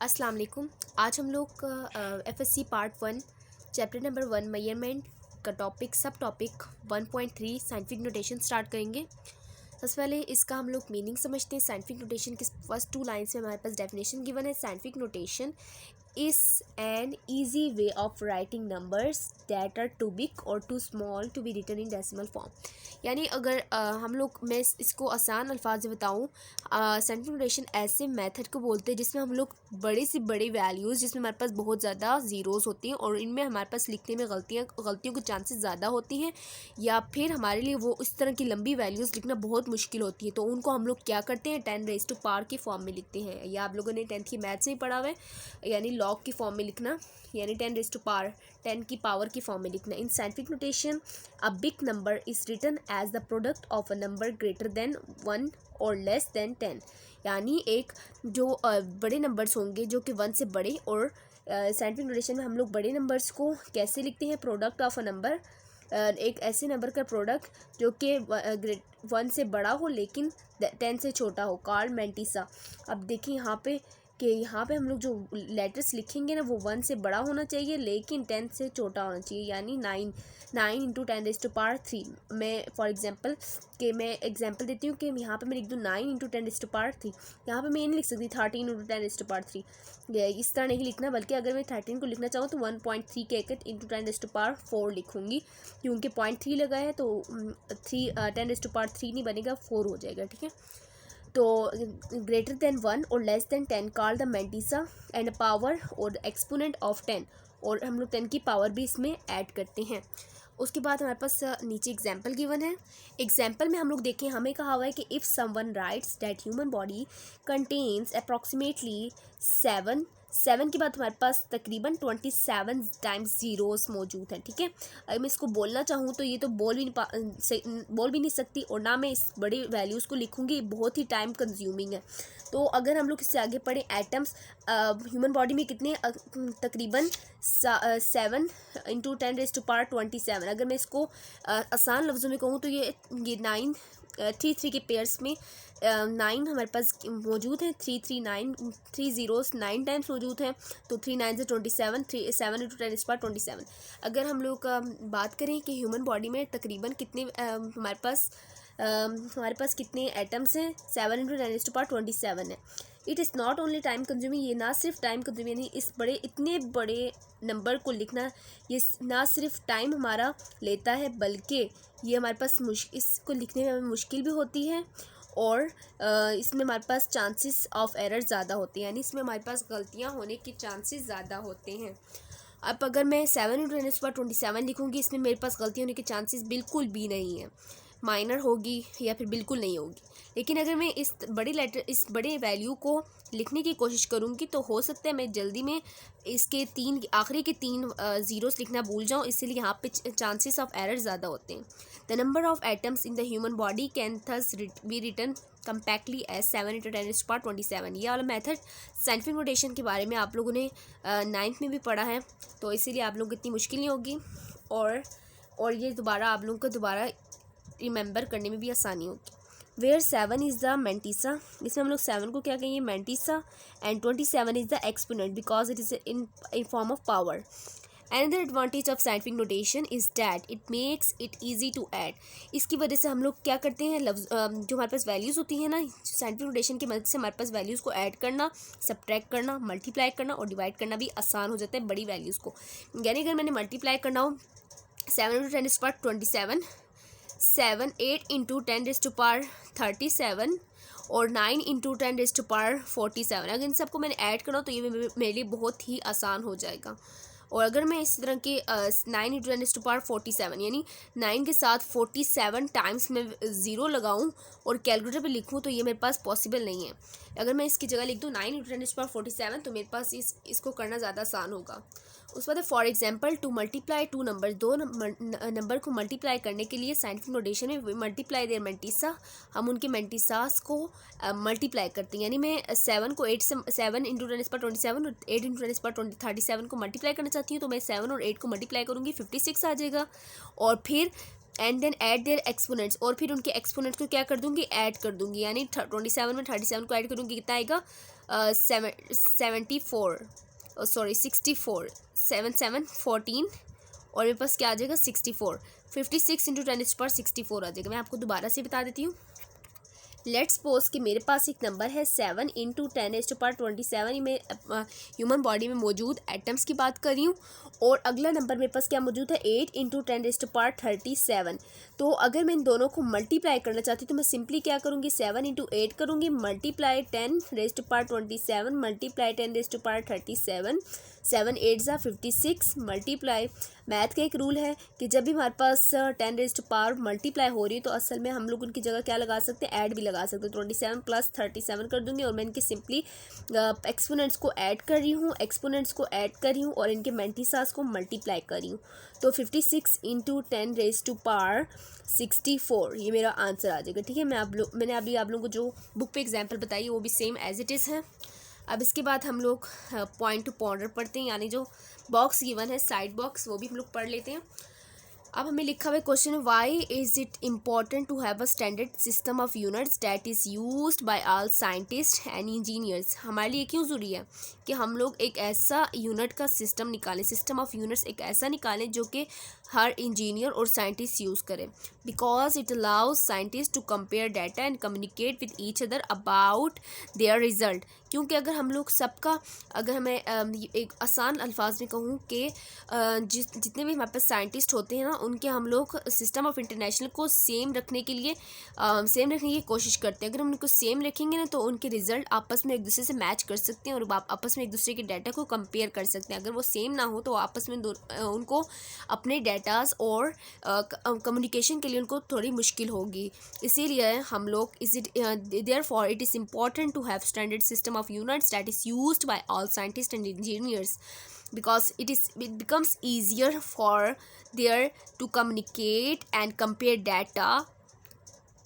अस्सलाम वालेकुम। आज हम लोग FSC part 1 chapter number 1 measurement का topic subtopic 1.3 scientific notation start करेंगे। सबसे पहले इसका हम लोग मीनिंग समझते हैं। साइंटिफिक नोटेशन की फर्स्ट 2 लाइन्स में हमारे पास डेफिनेशन गिवन है। Scientific notation is an easy way of writing numbers that are too big और too small to be written in decimal form. यानी अगर हम लोग मैं इसको आसान अल्फाज में बताऊँ, साइंटिफिक नोटेशन ऐसे मेथड को बोलते हैं जिसमें हम लोग बड़ी से बड़ी वैल्यूज़, जिसमें हमारे पास बहुत ज़्यादा ज़ीरोज़ होती हैं और इनमें हमारे पास लिखने में गलतियों के चांसेस ज़्यादा होती हैं, या फिर हमारे लिए वो इस तरह की लंबी वैल्यूज़ लिखना बहुत मुश्किल होती है। तो उनको हम लोग क्या करते हैं, 10 रेज़ टू पावर की फॉर्म में लिखते हैं। या आप लोगों ने 10th की मैथ्स में पढ़ा हुआ है, यानी लॉग की फॉर्म में लिखना, यानी 10 रेज़ टू पावर 10 की पावर की फॉर्म में लिखना। In scientific notation a big number is written as the product of a number greater than 1 और लेस देन 10। यानी एक जो बड़े नंबर्स होंगे जो कि 1 से बड़े, और साइंटिफिक नोटेशन में हम लोग बड़े नंबर्स को कैसे लिखते हैं, प्रोडक्ट ऑफ अ नंबर, एक ऐसे नंबर का प्रोडक्ट जो कि 1 से बड़ा हो लेकिन 10 से छोटा हो, कार्ल मैंटिसा। अब देखिए यहाँ पे कि यहाँ पे हम लोग जो लेटर्स लिखेंगे ना वो 1 से बड़ा होना चाहिए लेकिन 10 से छोटा होना चाहिए, यानी 9 इंटू 10 रेज़ टू पावर 3। मैं फॉर एग्जांपल मैं एग्जांपल देती हूँ कि यहाँ पे मैं लिख दूँ 9 इंटू 10 रेज़ टू पावर 3। यहाँ पे मैं ये नहीं लिख सकती 13 इंटू 10 रेज़ टू पावर 3, इस तरह नहीं लिखना, बल्कि अगर मैं 13 को लिखना चाहूँ तो 1.3 के इंटू 10 रेज़ टू पावर 4 लिखूँगी, क्योंकि 0.3 लगा है तो 10 रेज़ टू पावर 3 नहीं बनेगा, 4 हो जाएगा। ठीक है, तो ग्रेटर देन 1 और less than 10 call the mantissa and power और एक्सपोनेंट ऑफ 10, और हम लोग 10 की पावर भी इसमें ऐड करते हैं। उसके बाद हमारे पास नीचे एग्जाम्पल गिवन है। एग्जाम्पल में हम लोग देखें, हमें कहा हुआ है कि if someone rights that human body contains approximately 7 के बाद हमारे पास तकरीबन 27 टाइम्स ज़ीरोस मौजूद हैं। ठीक है, अगर मैं इसको बोलना चाहूँ तो ये तो बोल भी नहीं सकती, और ना मैं इस बड़ी वैल्यूज़ को लिखूँगी, बहुत ही टाइम कंज्यूमिंग है। तो अगर हम लोग इससे आगे पढ़ें, एटम्स ह्यूमन बॉडी में कितने, तकरीबन 7 इंटू 10 रेज़ टू पावर 27। अगर मैं इसको आसान लफ्ज़ों में कहूँ तो ये 9 3 के पेयर्स में 9 हमारे पास मौजूद हैं, 3 ज़ीरोस 9 टाइम्स मौजूद हैं, तो 3 9 से 27, 7 इंटू 10 रेज़ टू पावर 27। अगर हम लोग बात करें कि ह्यूमन बॉडी में तकरीबन कितने हमारे पास कितने एटम्स हैं, 7 इंटू 10 रेज़ टू पावर 27 है। It is not only time consuming, ये ना सिर्फ टाइम कंज्यूमिंग, यानी इस इतने बड़े नंबर को लिखना ये ना सिर्फ टाइम हमारा लेता है, बल्कि ये हमारे पास इसको लिखने में मुश्किल भी होती है, और इसमें हमारे पास चांसेस ऑफ एरर ज़्यादा होते हैं, यानी इसमें हमारे पास गलतियाँ होने के चांसेस ज़्यादा होते हैं। अब अगर मैं 7 इंटू 10 पर 27 लिखूँगी, इसमें मेरे पास गलती होने के चांसेस बिल्कुल भी नहीं है, माइनर होगी या फिर बिल्कुल नहीं होगी। लेकिन अगर मैं इस बड़े वैल्यू को लिखने की कोशिश करूँगी तो हो सकता है मैं जल्दी में इसके आखिरी के 3 ज़ीरोस लिखना भूल जाऊँ, इसलिए यहाँ पे चांसेस ऑफ एरर ज़्यादा होते हैं। The number of atoms in the human body can thus be written compactly as 7 into 10 raise to power 27। ये वाला मेथड साइंटिफिक नोटेशन के बारे में आप लोगों ने 9th में भी पढ़ा है, तो इसीलिए आप लोगों को इतनी मुश्किल नहीं होगी, और ये आप लोगों को दोबारा रिमेंबर करने में भी आसानी होगी। वेयर 7 इज़ द मैंटिसा, इसमें हम लोग 7 को क्या कहेंगे, mantissa, and 27 is the exponent because it is in form of power. Another advantage of scientific notation is that it makes it easy to add। इसकी वजह से हम लोग क्या करते हैं, जो हमारे पास वैल्यूज़ होती हैं ना, साइंटिफिक नोटेशन की मदद से हमारे पास वैल्यूज़ को ऐड करना, सब्ट्रैक्ट करना, मल्टीप्लाई करना और डिवाइड करना भी आसान हो जाता है बड़ी वैल्यूज़ को। यानी अगर मैंने मल्टीप्लाई करना हो 7 into 10 raise to power 27, 8 into 10 raise to power 37 और 9 इंटू 10 रेज़ टू पावर 47, अगर इन सबको मैंने ऐड करना हो तो ये मेरे लिए बहुत ही आसान हो जाएगा। और अगर मैं इस तरह के 9 इंटू 10 रेज़ टू पावर 47, यानी 9 के साथ 47 टाइम्स में ज़ीरो लगाऊं और कैलकुलेटर पे लिखूं, तो ये मेरे पास पॉसिबल नहीं है। अगर मैं इसकी जगह लिख दूं 9 इंटू 10 रेज़ टू पावर 47, तो मेरे पास इसको करना ज़्यादा आसान होगा। उस बाद for example to multiply 2 number, 2 number को मल्टीप्लाई करने के लिए साइंटिफिक नोटेशन में मल्टीप्लाई देयर मैंटिसा, हम उनके मैंटिसास को मल्टीप्लाई करते हैं। यानी मैं 7 को 8 से 7 इंटू 10 पर 27 और 8 इंटू 10 पर 37 को मल्टीप्लाई करना चाहती हूँ, तो मैं 7 और 8 को मल्टीप्लाई करूँगी, 56 आ जाएगा। और फिर and then add their exponents, और फिर उनके एक्सपोनेंट्स को क्या कर दूँगी, ऐड कर दूँगी, यानी 27 में 37 को ऐड करूँगी, कितना आएगा 64 7 14 और मेरे पास क्या आ जाएगा 64। 56 इंटू 10⁻64 आ जाएगा। मैं आपको दोबारा से बता देती हूँ। लेट्स सपोज कि मेरे पास एक नंबर है 7 इंटू 10⁻27। मैं ह्यूमन बॉडी में मौजूद एटम्स की बात कर रही हूँ। और अगला नंबर मेरे पास क्या मौजूद है 8 इंटू 10⁻37। तो अगर मैं इन दोनों को मल्टीप्लाई करना चाहती हूँ तो मैं सिंपली क्या करूँगी 7 इंटू 8 करूँगी मल्टीप्लाई 10⁻27 मल्टीप्लाई 10⁻37 7 8 ज़ा 56 मल्टीप्लाई। मैथ का एक रूल है कि जब भी हमारे पास 10 मल्टीप्लाई हो रही है तो असल में हम लोग उनकी जगह क्या लगा सकते हैं ऐड भी लगा सकते हैं। 27 प्लस 37 कर दूंगी और मैं इनके सिंपली एक्सपोनेंट्स को ऐड कर रही हूँ और इनके मेंटिसास को मल्टीप्लाई कर रही हूँ। तो 56 इंटू 10⁻64 ये मेरा आंसर आ जाएगा। ठीक है, मैंने अभी आप लोगों को जो बुक पे एग्जाम्पल बताई वो भी सेम एज इट इज़ है। अब इसके बाद हम लोग पॉइंट टू पॉन्डर पढ़ते हैं, यानी जो बॉक्स गिवन है साइड बॉक्स वो भी हम लोग पढ़ लेते हैं। अब हमें लिखा हुआ question, why is it important to have a standard system of units that is used by all scientist and engineers. हमारे लिए क्यों ज़रूरी है कि हम लोग एक ऐसा यूनिट का सिस्टम निकालें, सिस्टम ऑफ यूनिट्स एक ऐसा निकालें जो कि हर इंजीनियर और साइंटिस्ट यूज़ करें। Because it allows scientist to compare data and communicate with each other about their result. क्योंकि अगर हम लोग सबका, अगर हमें एक आसान अल्फाज में कहूँ कि जितने भी हमारे पास साइंटिस्ट होते हैं ना उनके हम लोग सिस्टम ऑफ इंटरनेशनल को सेम रखने की कोशिश करते हैं। अगर हम उनको सेम रखेंगे ना तो उनके रिजल्ट आपस में एक दूसरे से मैच कर सकते हैं और आपस में एक दूसरे के डाटा को कंपेयर कर सकते हैं। अगर वो सेम ना हो तो आपस में उनको अपने डाटाज और कम्युनिकेशन के लिए उनको थोड़ी मुश्किल होगी। इसीलिए हम लोग therefore it is important to have standard system of units that is used by all scientists and engineers because it becomes easier for there to communicate and compare data.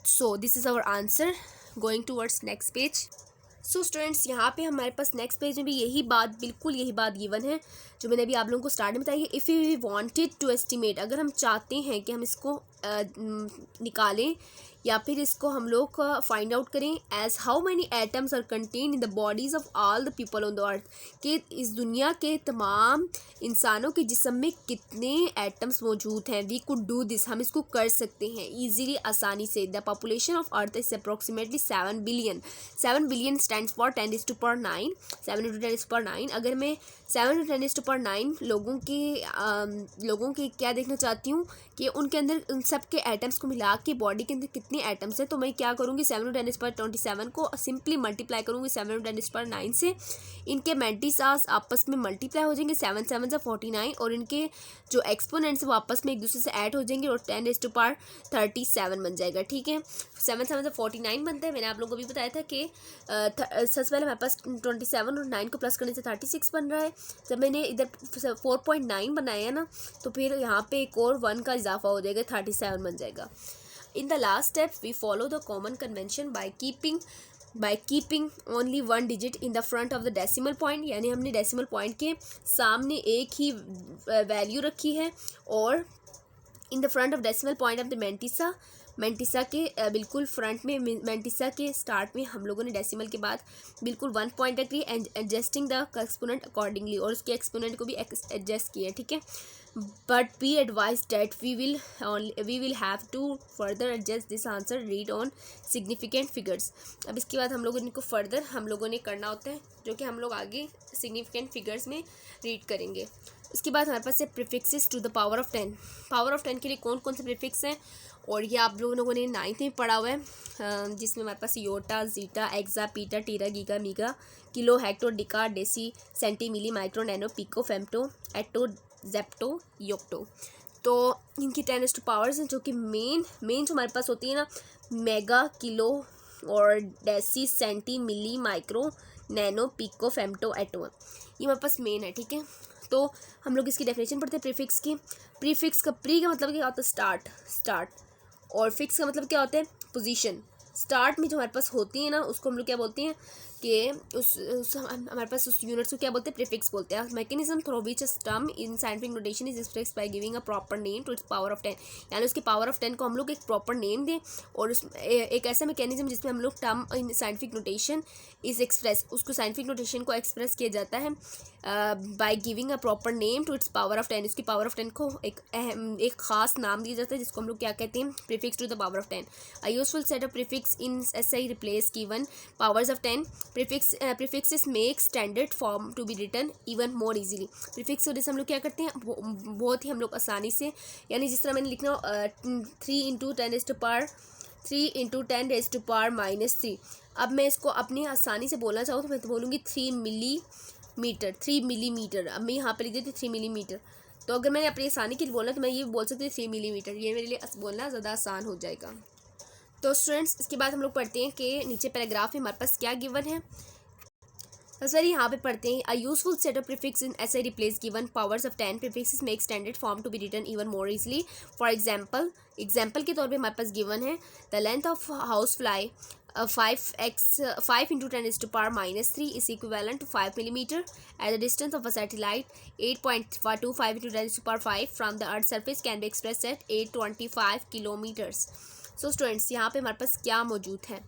So this is our answer. Going towards next page. So students यहाँ पे हमारे पास next page में भी बिल्कुल यही बात given है जो मैंने अभी आप लोगों को स्टार्ट में बताई है। If we wanted to estimate, अगर हम चाहते हैं कि हम इसको निकालें या फिर इसको हम लोग फाइंड आउट करें as how many atoms are contain in the bodies of all the people on the earth, कि इस दुनिया के तमाम इंसानों के जिस्म में कितने एटम्स मौजूद हैं। वी कुड डू दिस, हम इसको कर सकते हैं ईजीली, आसानी से। The population of earth is approximately 7 billion. 7 billion stands for 10⁻9, 7 × 10⁻9। अगर मैं 7 × 10⁻9 लोगों के क्या देखना चाहती हूँ कि उनके अंदर उन सब के एटम्स को मिला के बॉडी के अंदर कितने एटम्स हैं, तो मैं क्या करूँगी 7 × 10⁻27 को सिंपली मल्टीप्लाई करूँगी 7 × 10⁻9 से। इनके मेंटिसास आपस में मल्टीप्लाई हो जाएंगे 7 7 × 49 और इनके जो एक्सपोनेंट्स वो आपस में एक दूसरे से ऐड हो जाएंगे और 10⁻37 बन जाएगा। ठीक है, 7 7 × 49 बनता है। मैंने आप लोगों को भी बताया था कि सबसे पहले हमारे पास 27 और 9 को प्लस करने से 36 बन रहा है। जब मैंने इधर 4.9 बनाया ना तो फिर यहाँ पे एक और 1 का इजाफा हो जाएगा, 37 बन जाएगा। In the last step, we follow the common convention by keeping only one digit in the front of the decimal point, यानी हमने decimal point के सामने एक ही वैल्यू रखी है और in the front of decimal point of the mantissa के बिल्कुल फ्रंट में, मेंटिसा के स्टार्ट में हम लोगों ने डेसिमल के बाद बिल्कुल 1 पॉइंट रखी and adjusting the exponent accordingly, और उसके एक्सपोनेंट को भी एडजस्ट किया। ठीक है, but be advised that we will have to further adjust this answer, read on significant figures. अब इसके बाद हम लोगों ने फर्दर करना होता है जो कि हम लोग आगे सिग्निफिकेंट फिगर्स में रीड करेंगे। इसके बाद हमारे पास है prefixes to the power of 10। Power of 10 के लिए कौन कौन से प्रीफिक्स हैं और ये आप लोगों ने 9th में पढ़ा हुआ है, जिसमें हमारे पास योटा, जीटा, एक्सा, पीटा, टीरा, giga, मीगा, kilo, hecto, डिका, deci, senti, मिली, माइक्रो, नैनो, पिको, फेम्टो, एटो, जेप्टो, योक्टो। तो इनकी 10 पावर्स हैं जो कि मेन जो हमारे पास होती है ना, मेगा, किलो और डेसी, सेंटी, मिली, माइक्रो, नैनो, पिको, फेम्टो, एटो, ये हमारे पास मेन है। ठीक है, तो हम लोग इसकी डेफिनेशन पढ़ते हैं प्रीफिक्स की। प्रीफिक्स का प्री का मतलब क्या होता है, स्टार्ट, और फिक्स का मतलब क्या होता है, पोजीशन। स्टार्ट में जो हमारे पास होती है ना उसको हम लोग क्या बोलते हैं कि उस हमारे पास उस यूनिट्स को क्या बोलते हैं, प्रीफिक्स बोलते हैं। Mechanism through which a term in scientific notation is expressed by giving a proper name to its power of 10, यानी उसके पावर ऑफ 10 को हम लोग एक प्रॉपर नेम दें, और उस एक ऐसा मैकेनिज्म जिसमें हम लोग term in scientific notation is express, उसको साइंटिफिक नोटेशन को एक्सप्रेस किया जाता है by giving a proper name to its power of 10, उसकी पावर ऑफ 10 को एक खास नाम दिया जाता है जिसको हम लोग क्या कहते हैं, prefix to the power of 10। A useful set of prefix in SI replace given powers of 10 prefixes make standard form to be written even more easily. Prefix वजह से हम लोग क्या करते हैं, बहुत ही हम लोग आसानी से, यानी जिस तरह मैंने लिखना 3 × 10⁻³ अब मैं इसको अपनी आसानी से बोलना चाहूँ तो मैं तो बोलूँगी 3 मिलीमीटर। अब मैं यहाँ पर लिख देती हूँ 3 मिलीमीटर, तो अगर मैंने अपनी आसानी के लिए बोलना तो मैं ये बोल सकती हूँ 3 मिलीमीटर, ये मेरे लिए बोलना ज़्यादा आसान हो जाएगा। तो स्टूडेंट्स इसके बाद हम लोग पढ़ते हैं कि नीचे पैराग्राफ में हमारे पास क्या गिवन है। सबसे पहले यहाँ पे पढ़ते हैं, a useful set of prefix in SI replace given powers of 10 prefixes make standard form to be written even more easily. For example के तौर पे हमारे पास गिवन है, the length of house fly 5 × 10⁻³ is equivalent to 5 millimeter at the distance of a satellite 8.25 × 10⁵ from the earth's surface can be expressed at 825 kilometers। So students यहाँ पे हमारे पास क्या मौजूद है,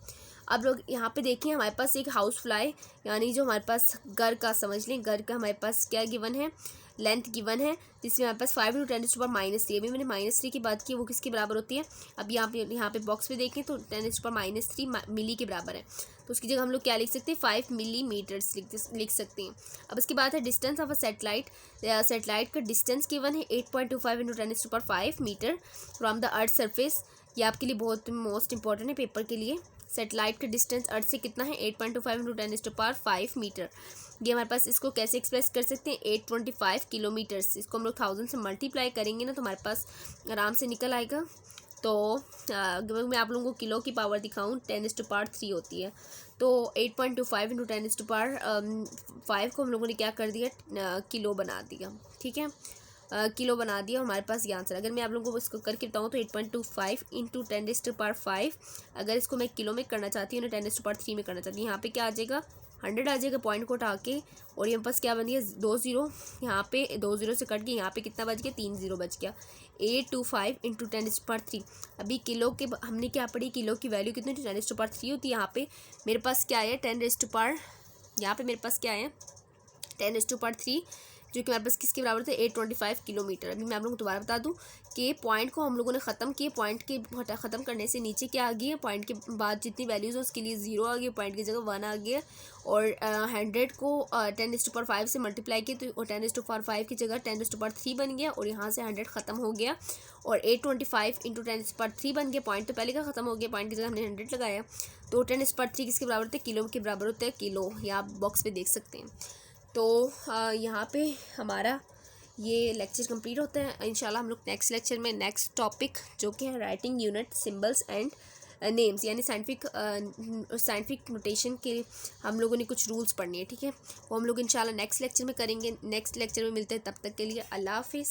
अब लोग यहाँ पे देखिए हमारे पास एक हाउस फ्लाई, यानी जो हमारे पास घर का, समझ लें घर का हमारे पास क्या गिवन है, लेंथ गिवन है, जिसमें हमारे पास 5 × 10⁻³ अभी मैंने -3 की बात की, वो किसके बराबर होती है, अब यहाँ पे बॉक्स में देखें तो 10⁻³ मिली के बराबर है, तो उसकी जगह हम लोग क्या लिख सकते हैं, 5 मिलीमीटर्स लिख सकते हैं। अब इसके बाद है डिस्टेंस ऑफ अ सेटेलाइट का डिस्टेंस गिवन है 8.25 × 10⁵ metre from the earth surface, ये आपके लिए बहुत मोस्ट इंपॉर्टेंट है पेपर के लिए। सेटेलाइट का डिस्टेंस अर्थ से कितना है, 8.25 × 10⁵ मीटर। ये हमारे पास इसको कैसे एक्सप्रेस कर सकते हैं, 825 किलोमीटर्स, इसको हम लोग 1000 से मल्टीप्लाई करेंगे ना तो हमारे पास आराम से निकल आएगा। तो मैं आप लोगों को किलो की पावर दिखाऊं, 10⁻³ होती है, तो 8.25 × 10⁵ को हम लोगों ने क्या कर दिया, किलो बना दिया, ठीक है, किलो बना दिया, और हमारे पास ये आंसर। अगर मैं आप लोगों को इसको करके बताऊँ तो 8.25 × 10⁵, अगर इसको मैं किलो में करना चाहती हूँ ना 10⁻³ में करना चाहती हूँ, यहाँ पे क्या आ जाएगा, 100 आ जाएगा पॉइंट को उठा के, और ये पास क्या बन गया, 2 0, यहाँ पे 2 0 से कट के यहाँ पे कितना बच गया, 3 0 बच गया, 825 × 10⁻³। अभी किलो के हमने क्या पढ़ी, किलो की वैल्यू कितनी 10⁻³ होती है, यहाँ पे मेरे पास क्या है 10⁻, यहाँ पे मेरे पास क्या है 10⁻3, जो कि हमारे पास किसके बराबर थे, 825 किलोमीटर। अभी मैं आप लोगों को दोबारा बता दूं कि पॉइंट को हम लोगों ने ख़त्म किए, पॉइंट के ख़त्म करने से नीचे क्या आ गई है, पॉइंट के बाद जितनी वैल्यूज़ हैं उसके लिए 0 आ गई, पॉइंट की जगह 1 आ गया, और 100 को 10⁻5 से मल्टीप्लाई किए तो 10⁻5 की जगह 10⁻3 बन गया, और यहाँ से 100 ख़त्म हो गया, और 825 × 10⁻3 बन गया, पॉइंट तो पहले का ख़त्म हो गया, पॉइंट की जगह हमने 100 लगाया, तो 10⁻3 किसके बराबर होते हैं, किलो के बराबर होता है, किलो, ये आप बॉक्स पे देख सकते हैं। तो यहाँ पे हमारा ये लेक्चर कंप्लीट होता है। इंशाल्लाह हम लोग नेक्स्ट लेक्चर में नेक्स्ट टॉपिक जो कि है writing unit symbols and names, यानी साइंटिफिक नोटेशन के हम लोगों ने कुछ रूल्स पढ़ने हैं, ठीक है, वो हम लोग इंशाल्लाह नेक्स्ट लेक्चर में करेंगे। नेक्स्ट लेक्चर में मिलते हैं, तब तक के लिए अल्लाह हाफिज़।